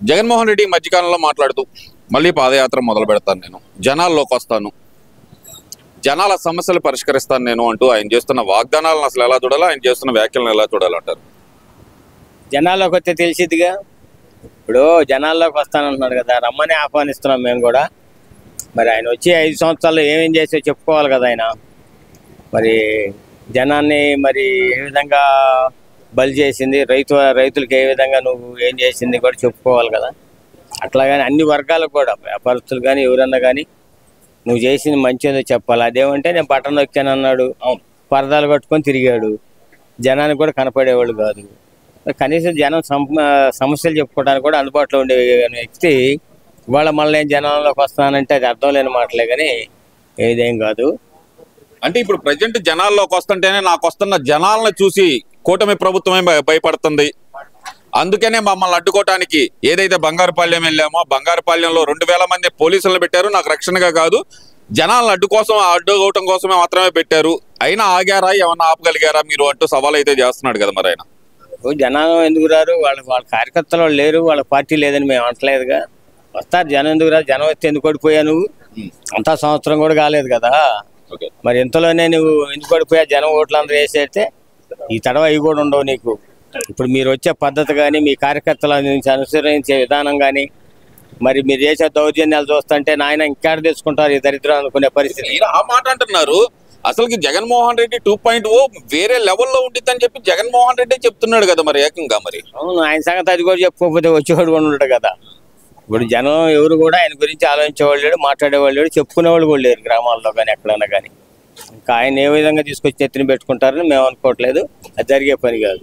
జగన్మోహన్ రెడ్డి మధ్యకాలంలో మాట్లాడుతూ మళ్ళీ పాదయాత్ర మొదలు పెడతాను, నేను జనాల్లోకి వస్తాను, జనాల సమస్యలు పరిష్కరిస్తాను నేను అంటూ ఆయన చేస్తున్న వాగ్దానాలను అసలు ఎలా చూడాలో, ఆయన చేస్తున్న వ్యాఖ్యలను ఎలా చూడాలంటారు? జనాల్లోకి వస్తే తెలిసిద్దిగా. ఇప్పుడు జనాల్లోకి వస్తానంటున్నాడు కదా, రమ్మని ఆహ్వానిస్తున్నాం మేము కూడా. మరి ఆయన వచ్చి 5 సంవత్సరాలు ఏమేం చేసో చెప్పుకోవాలి కదా ఆయన. మరి జనాన్ని మరి ఏ విధంగా బలి చేసింది, రైతులకు ఏ విధంగా నువ్వు ఏం చేసింది కూడా చెప్పుకోవాలి కదా. అట్లాగని అన్ని వర్గాలకు కూడా, వ్యాపారస్తులు కానీ ఎవరన్నా కానీ నువ్వు చేసింది మంచిదో చెప్పాలి. అదేమంటే నేను బటన్ నొక్కాను అన్నాడు, పరదాలు కట్టుకొని తిరిగాడు, జనానికి కూడా కనపడేవాళ్ళు కాదు. కనీసం జనం సమస్యలు చెప్పుకోవడానికి కూడా అందుబాటులో ఉండే వ్యక్తి ఇవాళ మళ్ళీ నేను జనంలోకి వస్తానంటే అది అర్థం లేని మాటలే కానీ ఏదేం కాదు. అంటే ఇప్పుడు ప్రజెంట్ జనాల్లోకి వస్తుంటేనే నాకు వస్తున్న జనాలను చూసి కూటమి ప్రభుత్వమే భయపడుతుంది, అందుకనే మమ్మల్ని అడ్డుకోవటానికి ఏదైతే బంగారుపాళ్యం వెళ్ళామో బంగారుపాళ్యంలో 2000 మంది పోలీసులను పెట్టారు, నాకు రక్షణగా కాదు, జనాలను అడ్డుకోవటం కోసమే మాత్రమే పెట్టారు, అయినా ఆగారా, ఏమన్నా ఆపగలిగారా మీరు అంటూ సవాల్ అయితే చేస్తున్నాడు కదా మరి ఆయన. జనం ఎందుకు రారు? వాళ్ళ కార్యకర్తలు లేరు, వాళ్ళ పార్టీ లేదని మేము అంటలేదుగా. వస్తారు జనం, ఎందుకు రాదు? జనం వస్తే ఎందుకు ఓడిపోయా నువ్వు? అంతా సంవత్సరం కూడా కాలేదు కదా. మరి ఇంతలోనే నువ్వు ఎందుకు ఓడిపోయా? జనం ఓట్లు అందరూ వేసేస్తే ఈ తడవ అవి కూడా ఉండవు నీకు. ఇప్పుడు మీరు వచ్చే పద్ధతి కానీ, మీ కార్యకర్తల నుంచి అనుసరించే విధానం కానీ, మరి మీరు చేసే దౌర్జన్యాలు చూస్తుంటే నాయన ఇంకేడ తెచ్చుకుంటారు ఈ దరిద్రం అనుకునే పరిస్థితి. ఆ మాట అంటున్నారు. అసలుకి జగన్మోహన్ రెడ్డి 2.0 వేరే లెవెల్లో ఉండిద్దని చెప్పి జగన్మోహన్ రెడ్డి చెప్తున్నాడు కదా మరి ఏకంగా. మరి అవును, ఆయన సంగతి అది కూడా చెప్పుకోకపోతే వచ్చేవాడు కూడా ఉంటాడు కదా. ఇప్పుడు జనం ఎవరు కూడా ఆయన గురించి ఆలోచించేవాళ్ళు లేడు, మాట్లాడేవాళ్ళు లేడు, చెప్పుకునేవాళ్ళు కూడా లేరు గ్రామాల్లో కానీ ఎక్కడన్నా కానీ. ఇంకా ఆయన ఏ విధంగా తీసుకొచ్చి ఎత్తుని పెట్టుకుంటారని మేము అనుకోవట్లేదు, అది జరిగే పని కాదు.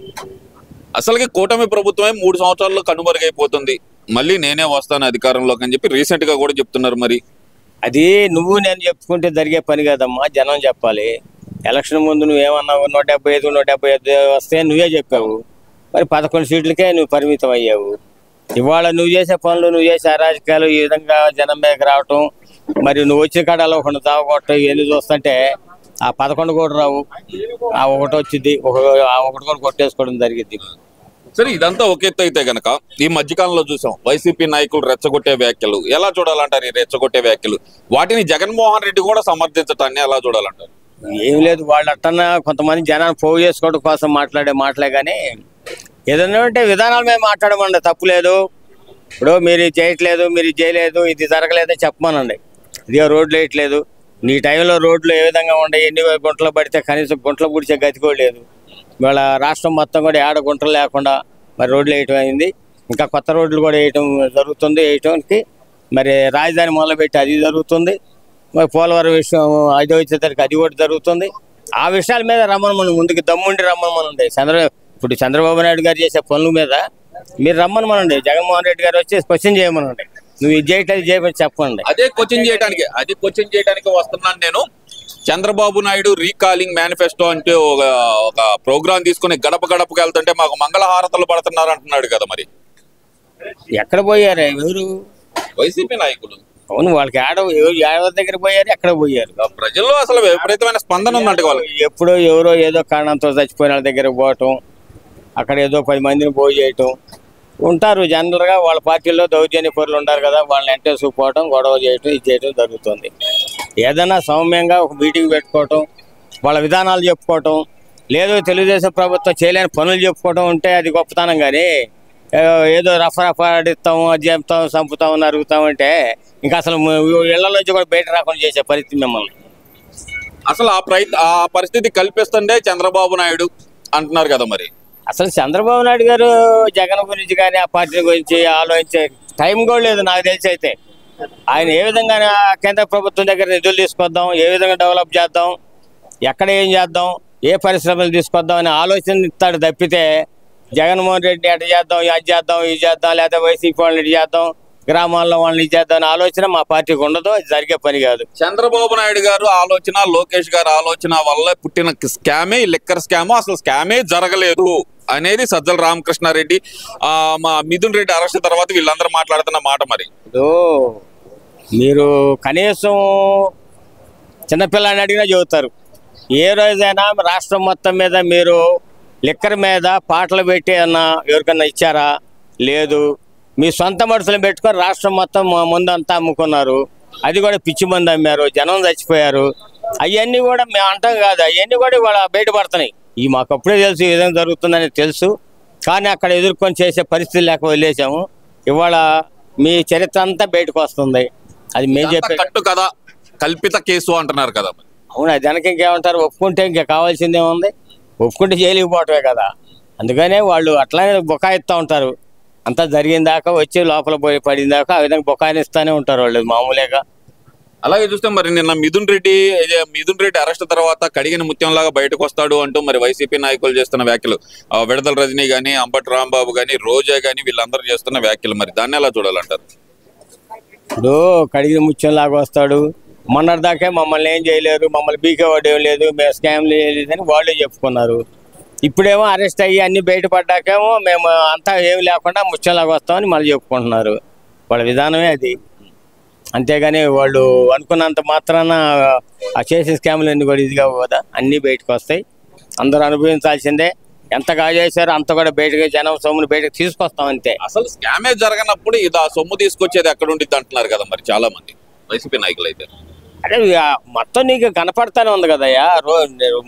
అసలుకి కూటమి ప్రభుత్వమే 3 సంవత్సరాల్లో కనుమరుగైపోతుంది, మళ్ళీ నేనే వస్తాను అధికారంలోకి అని చెప్పి రీసెంట్ గా కూడా చెప్తున్నారు. మరి అది నువ్వు నేను చెప్పుకుంటే జరిగే పని కాదమ్మా, జనం చెప్పాలి. ఎలక్షన్ ముందు నువ్వేమన్నావు, 175 175 వస్తే నువ్వే చెప్పావు, మరి 11 సీట్లకే నువ్వు పరిమితం అయ్యావు. ఇవాళ నువ్వు చేసే పనులు, నువ్వు చేసే అరాజకాలు ఈ విధంగా జనం మీదకి రావటం, మరి నువ్వు వచ్చిన కాడలో ఒకటి దావగొట్టం ఇవన్నీ చూస్తుంటే ఆ 11 కూడా రావు, ఆ ఒకటి వచ్చింది, ఆ ఒకటి కూడా కొట్టేసుకోవడం జరిగింది. సరే, ఇదంతా ఒక ఎత్తు అయితే గనక ఈ మధ్యకాలంలో చూసాం వైసీపీ నాయకులు రెచ్చగొట్టే వ్యాఖ్యలు ఎలా చూడాలంటారు? ఈ రెచ్చగొట్టే వ్యాఖ్యలు వాటిని జగన్మోహన్ రెడ్డి కూడా సమర్థించటాన్ని ఎలా చూడాలంటారు? ఏం లేదు, వాళ్ళు అట్టన్నా కొంతమంది జనాన్ని పోగు చేసుకోవడం కోసం మాట్లాడే మాటలే కానీ ఏదన్నా అంటే విధానాల మీద మాట్లాడమండి, తప్పులేదు. ఇప్పుడు మీరు ఇది చేయట్లేదు, మీరు ఇది చేయలేదు, ఇది జరగలేదో చెప్పమనండి. ఇదిగో రోడ్లు వేయట్లేదు, నీ టైంలో రోడ్లు ఏ విధంగా ఉన్నాయి, ఎన్ని గుంటలు పడితే కనీసం గుంటలు పుడిచే గతి కూడా లేదు. ఇవాళ రాష్ట్రం మొత్తం కూడా ఏడ గుంటలు లేకుండా మరి రోడ్లు వేయటం అయింది, ఇంకా కొత్త రోడ్లు కూడా వేయటం జరుగుతుంది. వేయటానికి మరి రాజధాని మొదలుపెట్టి అది జరుగుతుంది, మరి పోలవరం విషయం అది వచ్చేసరికి అది కూడా జరుగుతుంది. ఆ విషయాల మీద రమ్మని ముందుకు దమ్ముండి రమ్మనండి. ఇప్పుడు చంద్రబాబు నాయుడు గారు చేసే పనుల మీద మీరు రమ్మనమనండి, జగన్మోహన్ రెడ్డి గారు వచ్చి క్వశ్చన్ చేయమనండి. నువ్వు ఇది చేయట్లేదు చేయమని చెప్పండి. అదే క్వశ్చన్ చేయడానికి వస్తున్నాను నేను. చంద్రబాబు నాయుడు రీకాలింగ్ మేనిఫెస్టో అంటే ఒక ప్రోగ్రాం తీసుకుని గడప గడపకు వెళ్తుంటే మాకు మంగళహారతలు పడుతున్నారు అంటున్నాడు కదా. మరి ఎక్కడ పోయారు ఎవరు? వైసీపీ నాయకులు. అవును, వాళ్ళకి ఎవరి దగ్గర పోయారు, ఎక్కడ పోయారు? ప్రజల్లో అసలు విపరీతమైన స్పందన ఉందంటే వాళ్ళకి. ఎప్పుడో ఎవరో ఏదో కారణంతో చచ్చిపోయిన వాళ్ళ దగ్గర పోవటం, అక్కడ ఏదో 10 మందిని పోయి చేయటం ఉంటారు. జనరల్గా వాళ్ళ పార్టీలో దౌర్జన్య పరులు ఉంటారు కదా, వాళ్ళని ఎంటేసుకుపోవటం, గొడవ చేయటం, ఇది చేయటం జరుగుతుంది. ఏదైనా సౌమ్యంగా ఒక మీటింగ్ పెట్టుకోవటం, వాళ్ళ విధానాలు చెప్పుకోవటం, లేదు తెలుగుదేశం ప్రభుత్వం చేయలేని పనులు చెప్పుకోవటం ఉంటే అది గొప్పతనం. కానీ ఏదో రఫాడిస్తాము, అది చెప్తాం, చంపుతాం, నరుగుతాం అంటే ఇంకా అసలు ఇళ్ల నుంచి కూడా బయట రాకుండా చేసే పరిస్థితి మిమ్మల్ని. అసలు ఆ పరిస్థితి కల్పిస్తుండే చంద్రబాబు నాయుడు అంటున్నారు కదా. మరి అసలు చంద్రబాబు నాయుడు గారు జగన్ గురించి కానీ ఆ పార్టీ గురించి ఆలోచించే టైం కూడా లేదు నాకు తెలిసి. అయితే ఆయన ఏ విధంగా కేంద్ర ప్రభుత్వం దగ్గర నిధులు తీసుకొద్దాం, ఏ విధంగా డెవలప్ చేద్దాం, ఎక్కడ ఏం చేద్దాం, ఏ పరిశ్రమలు తీసుకొద్దాం అనే ఆలోచన ఇస్తాడు తప్పితే జగన్మోహన్ రెడ్డి అటు చేద్దాం, అది చేద్దాం, ఇది చేద్దాం, లేకపోతే వైసీపీ వాళ్ళని ఇటు చేద్దాం, గ్రామాల్లో వాళ్ళని ఇది చేద్దాం అనే ఆలోచన మా పార్టీకి ఉండదు, జరిగే పని కాదు. చంద్రబాబు నాయుడు గారు ఆలోచన, లోకేష్ గారు ఆలోచన వల్ల పుట్టిన స్కామే లిక్కర్ స్కామ్. అసలు స్కామే జరగలేదు అనేది సజ్జల రామకృష్ణారెడ్డి, మా మిథున్ రెడ్డి అరెస్ట్ తర్వాత వీళ్ళందరూ మాట్లాడుతున్న మాట. మరి మీరు కనీసం చిన్నపిల్లని అడిగినా చెబుతారు. ఏ రోజైనా రాష్ట్రం మొత్తం మీద మీరు లిక్కర్ మీద పాటలు పెట్టి అన్న ఎవరికన్నా ఇచ్చారా? లేదు. మీ సొంత మనుషులను పెట్టుకొని రాష్ట్రం మొత్తం ముందు అంతా అమ్ముకున్నారు. అది కూడా పిచ్చి మంది అమ్మారు, జనం చచ్చిపోయారు. అవన్నీ కూడా మేము అంటాం కాదు, అవన్నీ కూడా ఇవాళ బయటపడుతున్నాయి. మాకు అప్పుడే తెలుసు ఈ విధంగా జరుగుతుందని తెలుసు, కానీ అక్కడ ఎదుర్కొని చేసే పరిస్థితి లేక వదిలేసాము. ఇవాళ మీ చరిత్ర అంతా బయటకు వస్తుంది. అది మేము చెప్పే కట్టు కదా, కల్పిత కేసు అంటున్నారు కదా. అవును, దానికి ఇంకేమంటారు? ఒప్పుకుంటే ఇంకా కావాల్సిందేముంది? ఒప్పుకుంటే జైలుకి పోవటమే కదా. అందుకనే వాళ్ళు అట్లానే బొకాయిస్తూ ఉంటారు. అంతా జరిగిన దాకా వచ్చి లోపల పోయి పడిన దాకా ఆ విధంగా బొకాయినిస్తూనే ఉంటారు వాళ్ళు మామూలుగా. అలాగే చూస్తే మరి నిన్న మిథున్ రెడ్డి అరెస్ట్ తర్వాత కడిగిన ముత్యంలాగా బయటకు వస్తాడు అంటూ మరి వైసీపీ నాయకులు చేస్తున్న వ్యాఖ్యలు, విడదల రజనీ గానీ, అంబటి రాంబాబు గానీ, రోజా గానీ వీళ్ళందరూ చేస్తున్న వ్యాఖ్యలు, మరి దాన్ని ఎలా చూడాలంటారు? ఇప్పుడు కడిగిన ముత్యంలాగా వస్తాడు, మొన్నటిదాకే మమ్మల్ని ఏం చేయలేరు, మమ్మల్ని బీకేవాడు ఏం లేదు, మేము స్కామ్లు చేయలేదని వాళ్ళే చెప్పుకున్నారు. ఇప్పుడేమో అరెస్ట్ అయ్యి అన్ని బయటపడ్డాకేమో మేము అంతా ఏమి లేకుండా ముత్యంలాగా వస్తామని మళ్ళీ చెప్పుకుంటున్నారు. వాళ్ళ విధానమే అది. అంతేగాని వాళ్ళు అనుకున్నంత మాత్రాన ఆ చేసే స్కామ్లు అన్ని కూడా ఇదిగా కదా, అన్నీ బయటకు వస్తాయి. అందరూ అనుభవించాల్సిందే. ఎంతగా చేశారో అంత కూడా బయటకు, జనం సొమ్మును బయటకు తీసుకొస్తాం అంతే. అసలు స్కామే జరగనప్పుడు ఇది ఆ సొమ్ము తీసుకొచ్చేది ఎక్కడ ఉండిద్ది అంటున్నారు కదా మరి చాలా మంది వైసీపీ నాయకులు అయితే. అదే మొత్తం నీకు కనపడతానే ఉంది కదయ్యా,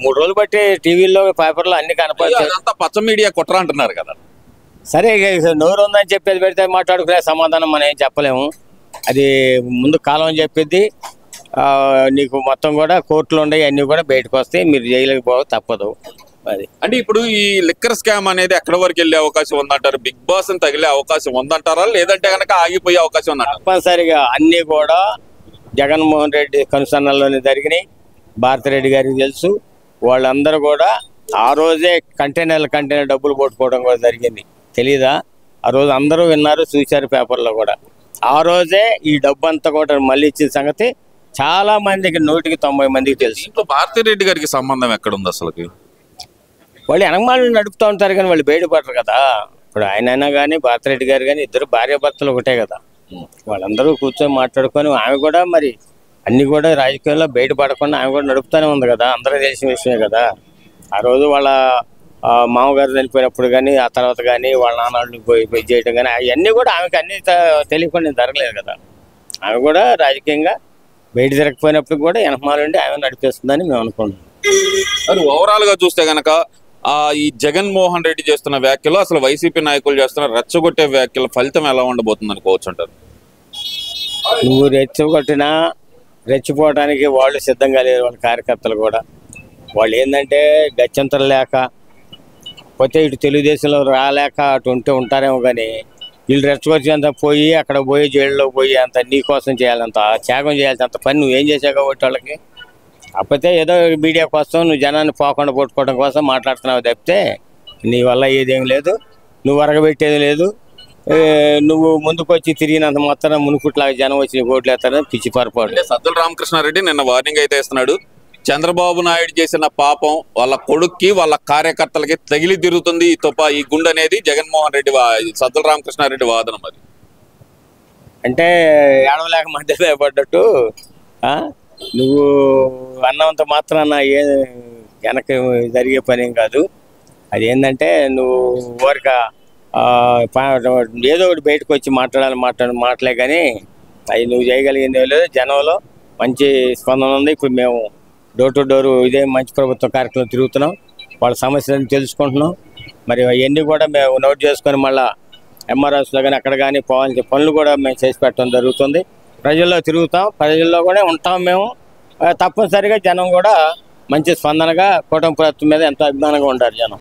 3 రోజులు బట్టి టీవీలో పేపర్లో అన్ని కనపడతాయి. అదంతా పచ్చ మీడియా కుట్ర అంటున్నారు కదా. సరే, నోరు ఉందని చెప్పేది పెడితే మాట్లాడుకునే సమాధానం మనం ఏం చెప్పలేము. అది ముందు కాలం అని చెప్పేది. నీకు మొత్తం కూడా కోర్టులు ఉన్నాయి, అన్నీ కూడా బయటకు వస్తాయి. మీరు జైలుకి పోవ తప్పదు. అది అంటే ఇప్పుడు ఈ లిక్కర్ స్కామ్ అనేది ఎక్కడి వరకు వెళ్ళే అవకాశం ఉందంటారు? బిగ్ బాస్ ని తగిలే అవకాశం ఉందంటారా, లేదంటే కనుక ఆగిపోయే అవకాశం ఉందంటారా? తప్పనిసరిగా అన్నీ కూడా జగన్మోహన్ రెడ్డి కనుసన్నల్లోనే జరిగినాయి. భారతిరెడ్డి గారికి తెలుసు. వాళ్ళందరూ కూడా ఆ రోజే కంటైనర్ డబ్బులు కొట్టుకోవడం కూడా జరిగింది. తెలీదా? ఆ రోజు అందరూ విన్నారు, చూశారు పేపర్లో కూడా. ఆ రోజే ఈ డబ్బు అంతా కూడా మళ్ళీ ఇచ్చిన సంగతి చాలా మందికి, 190 మందికి తెలుసు. ఇంట్లో భారతిరెడ్డి గారికి సంబంధం ఎక్కడ ఉంది అసలుకి? వాళ్ళు వెనకమాలను నడుపుతూ ఉంటారు కానీ వాళ్ళు బయటపడరు కదా. ఇప్పుడు ఆయన కానీ భారతిరెడ్డి గారు కానీ ఇద్దరు భార్యాభర్తలు ఒకటే కదా. వాళ్ళందరూ కూర్చొని మాట్లాడుకొని ఆమె కూడా మరి అన్ని కూడా రాజకీయాల్లో బయటపడకుండా ఆమె కూడా నడుపుతూనే ఉంది కదా. అందరూ తెలిసిన విషయమే కదా. ఆ రోజు వాళ్ళ మామగారు చనిపోయినప్పుడు కానీ, ఆ తర్వాత కానీ వాళ్ళ నాన్నలు పోయి చేయటం కానీ అవన్నీ కూడా ఆమెకి అన్ని తెలియకుండా జరగలేదు కదా. ఆమె కూడా రాజకీయంగా బయట తిరగకపోయినప్పుడు కూడా వెనకమాలండి ఆమె నడిపిస్తుందని మేము అనుకుంటున్నాం. మరి ఓవరాల్ గా చూస్తే గనక ఈ జగన్మోహన్ రెడ్డి చేస్తున్న వ్యాఖ్యలు, అసలు వైసీపీ నాయకులు చేస్తున్న రెచ్చగొట్టే వ్యాఖ్యల ఫలితం ఎలా ఉండబోతుంది అనుకోవచ్చు అంటారు? నువ్వు రెచ్చగొట్టినా రెచ్చిపోవడానికి వాళ్ళు సిద్ధంగా లేరు. వాళ్ళ కార్యకర్తలు కూడా వాళ్ళు ఏంటంటే గత్యంతరం లేక, పోతే ఇటు తెలుగుదేశంలో రాలేక అటు ఉంటారేమో కానీ వీళ్ళు రెచ్చగొచ్చేంత పోయి అక్కడ పోయి జైల్లో పోయి అంత నీ కోసం చేయాలంత త్యాగం చేయాల్సినంత పని నువ్వేం చేసావు కాబట్టి వాళ్ళకి. కాకపోతే ఏదో మీడియా కోసం నువ్వు జనాన్ని పోకుండా కొట్టుకోవడం కోసం మాట్లాడుతున్నావు తప్పితే నీ వల్ల ఏదేం లేదు. నువ్వు అరగబెట్టేది లేదు. నువ్వు ముందుకు వచ్చి తిరిగినంత మొత్తం మునుకుట్లాగా జనం వచ్చి ఓట్లు వేస్తారని పిచ్చి పొరపాటు. సజ్జల రామకృష్ణారెడ్డి నిన్న వార్నింగ్ అయితే ఇస్తున్నాడు. చంద్రబాబు నాయుడు చేసిన పాపం వాళ్ళ కొడుక్కి, వాళ్ళ కార్యకర్తలకి తగిలి తిరుగుతుంది ఈ గుండె అనేది జగన్మోహన్ రెడ్డి, సజ్జల రామకృష్ణారెడ్డి వాదన. మరి అంటే ఏడవలేక మధ్య పడ్డట్టు నువ్వు అన్నంత మాత్రాన వెనక జరిగే పని ఏం కాదు. అది ఏంటంటే నువ్వు ఊరిక ఏదో ఒకటి బయటకు వచ్చి మాటలే కానీ అవి నువ్వు చేయగలిగింది లేదు. జనంలో మంచి స్పందన ఉంది. ఇప్పుడు మేము డోర్ టు డోర్ ఇదే మంచి ప్రభుత్వ కార్యక్రమం తిరుగుతున్నాం. వాళ్ళ సమస్యలను తెలుసుకుంటున్నాం. మరి అవన్నీ కూడా మేము నోట్ చేసుకొని మళ్ళీ ఎంఆర్ఎస్లో కానీ అక్కడ కానీ పోవాల్సిన పనులు కూడా మేము చేసి పెట్టడం జరుగుతుంది. ప్రజల్లో తిరుగుతాం, ప్రజల్లో కూడా ఉంటాం మేము. తప్పనిసరిగా జనం కూడా మంచి స్పందనగా కూటమి ప్రభుత్వం మీద ఎంతో అభిమానంగా ఉంటారు జనం.